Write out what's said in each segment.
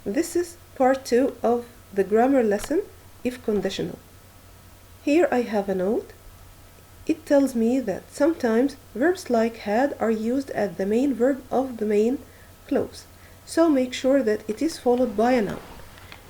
This is part 2 of the grammar lesson, If Conditional. Here I have a note. It tells me that sometimes verbs like had are used as the main verb of the main clause. So make sure that it is followed by a noun.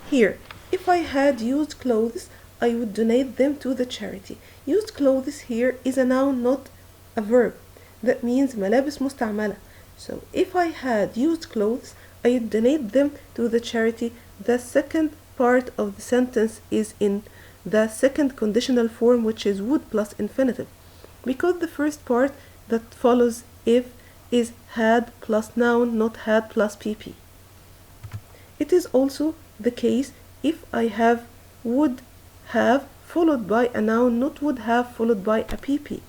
Here, if I had used clothes, I would donate them to the charity. Used clothes here is a noun, not a verb. That means ملابس مستعملة. So if I had used clothes, I would donate them to the charity. The second part of the sentence is in the second conditional form, which is would plus infinitive, because the first part that follows if is had plus noun, not had plus pp. It is also the case if I have would have followed by a noun, not would have followed by a pp.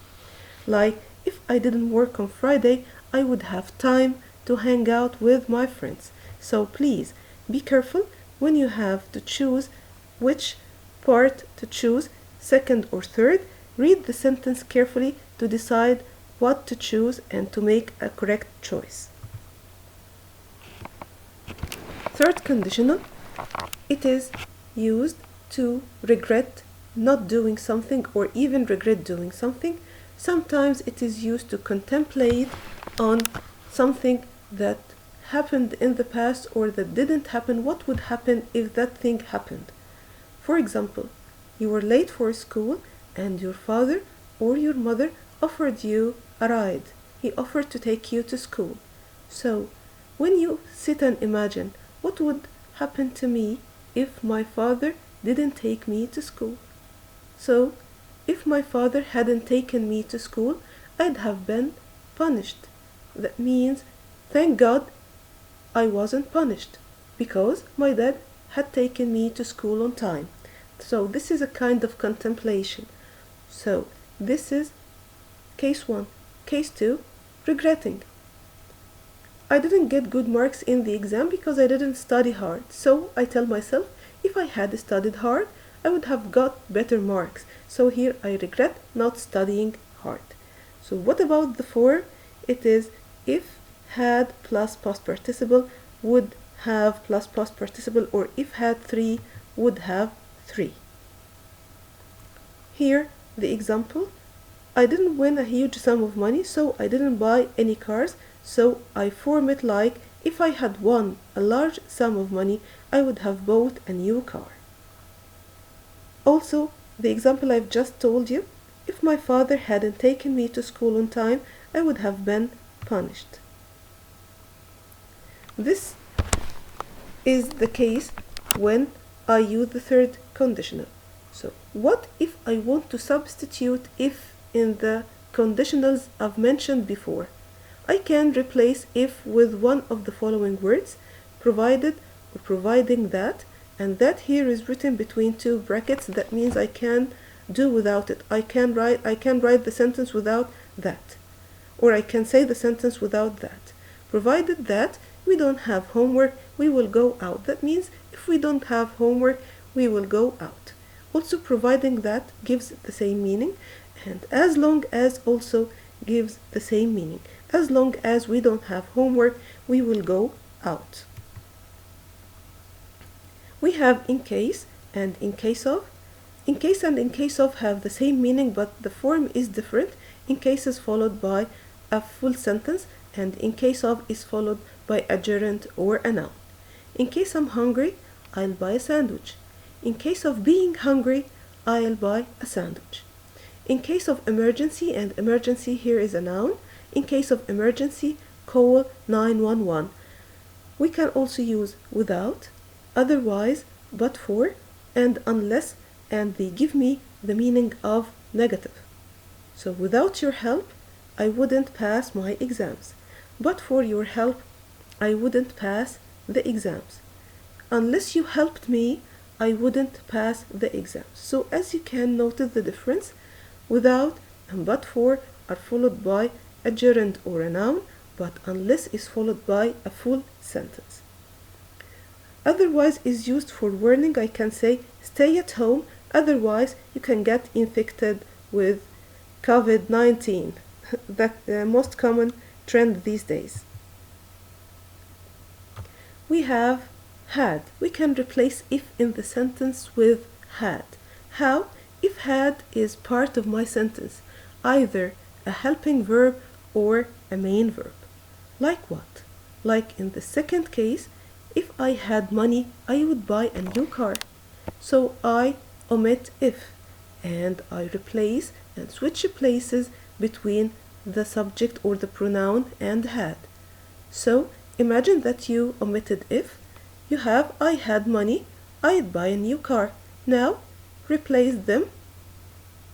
Like, if I didn't work on Friday, I would have time to hang out with my friends. So please be careful when you have to choose which part to choose, second or third. Read the sentence carefully to decide what to choose and to make a correct choice. Third conditional, it is used to regret not doing something or even regret doing something. Sometimes it is used to contemplate on something that happened in the past or that didn't happen. What would happen if that thing happened? For example, you were late for school and your father or your mother offered you a ride. He offered to take you to school. So, when you sit and imagine, what would happen to me if my father didn't take me to school? So, if my father hadn't taken me to school, I'd have been punished. That means, thank God I wasn't punished, because my dad had taken me to school on time. So this is a kind of contemplation. So this is case 1. Case 2, regretting. I didn't get good marks in the exam because I didn't study hard. So I tell myself, if I had studied hard, I would have got better marks. So here I regret not studying hard. So what about the form? It is if had plus past participle, would have plus past participle, or if had 3, would have 3. Here the example, I didn't win a huge sum of money, so I didn't buy any cars. So I form it like, if I had won a large sum of money, I would have bought a new car. Also, the example I've just told you, if my father hadn't taken me to school on time, I would have been punished. This is the case when I use the third conditional. So, what if I want to substitute if in the conditionals I've mentioned before? I can replace if with one of the following words, provided or providing that, and that here is written between two brackets. That means I can do without it. I can write the sentence without that, or I can say the sentence without that. Provided that we don't have homework, we will go out. That means if we don't have homework, we will go out. Also, providing that gives the same meaning, and as long as also gives the same meaning. As long as we don't have homework, we will go out. We have in case and in case of. In case and in case of have the same meaning, but the form is different. In case is followed by a full sentence, and in case of is followed by a gerund or a noun. In case I'm hungry, I'll buy a sandwich. In case of being hungry, I'll buy a sandwich. In case of emergency, and emergency here is a noun, in case of emergency, call 911. We can also use without, otherwise, but for, and unless, and they give me the meaning of negative. So without your help, I wouldn't pass my exams. But for your help, I wouldn't pass the exams. Unless you helped me, I wouldn't pass the exams. So as you can notice the difference, without and but for are followed by a gerund or a noun, but unless is followed by a full sentence. Otherwise is used for warning. I can say stay at home, otherwise you can get infected with COVID-19. That's the most common trend these days. We have had. We can replace if in the sentence with had. How? If had is part of my sentence, either a helping verb or a main verb. Like what? Like in the second case, if I had money, I would buy a new car. So I omit if and I replace and switch places between the subject or the pronoun and had. So imagine that you omitted if. You have I had money, I'd buy a new car. Now replace them,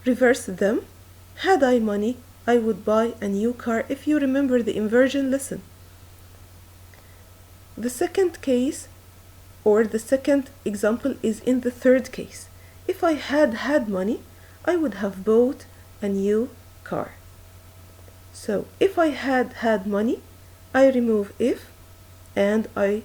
reverse them. Had I money, I would buy a new car, if you remember the inversion lesson. The second case or the second example is in the third case. If I had money, I would have bought a new car. So if I had money, I remove if and I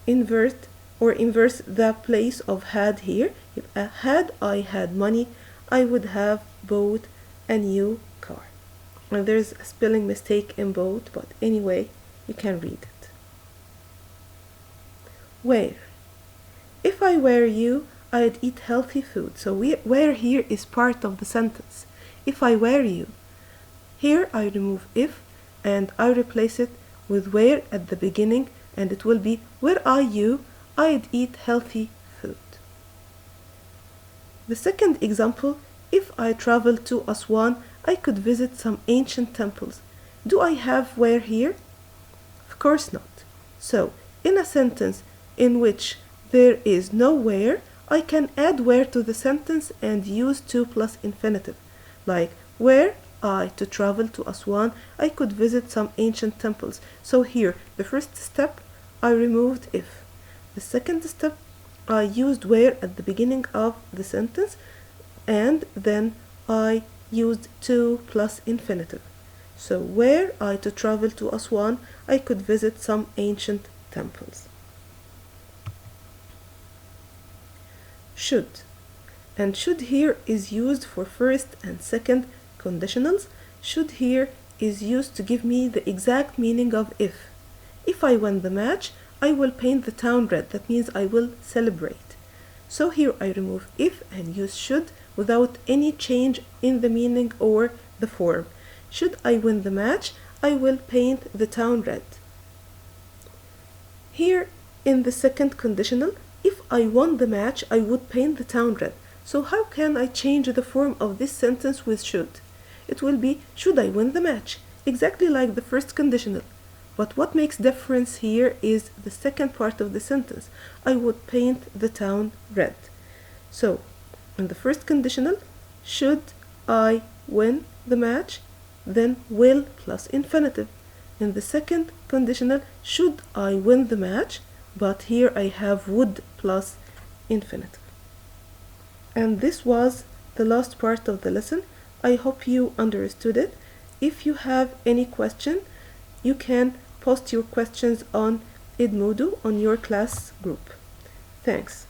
invert or inverse the place of had here. If had I had money, I would have bought a new car. And there's a spelling mistake in both, but anyway, you can read it. Where? If I were you, I'd eat healthy food. So where here is part of the sentence. If I were you. Here I remove if and I replace it with where at the beginning, and it will be where are you? I'd eat healthy food. The second example, if I travel to Aswan, I could visit some ancient temples. Do I have where here? Of course not. So in a sentence in which there is no where, I can add where to the sentence and use to plus infinitive. Like where I to travel to Aswan, I could visit some ancient temples. So here, the first step, I removed if. The second step, I used where at the beginning of the sentence, and then I used to plus infinitive. So where I to travel to Aswan, I could visit some ancient temples. Should. And should here is used for first and second conditionals. Should here is used to give me the exact meaning of if. If I win the match, I will paint the town red. That means I will celebrate. So here I remove if and use should without any change in the meaning or the form. Should I win the match, I will paint the town red. Here in the second conditional, if I won the match, I would paint the town red. So how can I change the form of this sentence with should? It will be should I win the match, exactly like the first conditional. But what makes difference here is the second part of the sentence. I would paint the town red. So in the first conditional, should I win the match, then will plus infinitive. In the second conditional, should I win the match, but here I have would plus infinitive. And this was the last part of the lesson. I hope you understood it. If you have any question, you can post your questions on Edmodo on your class group. Thanks.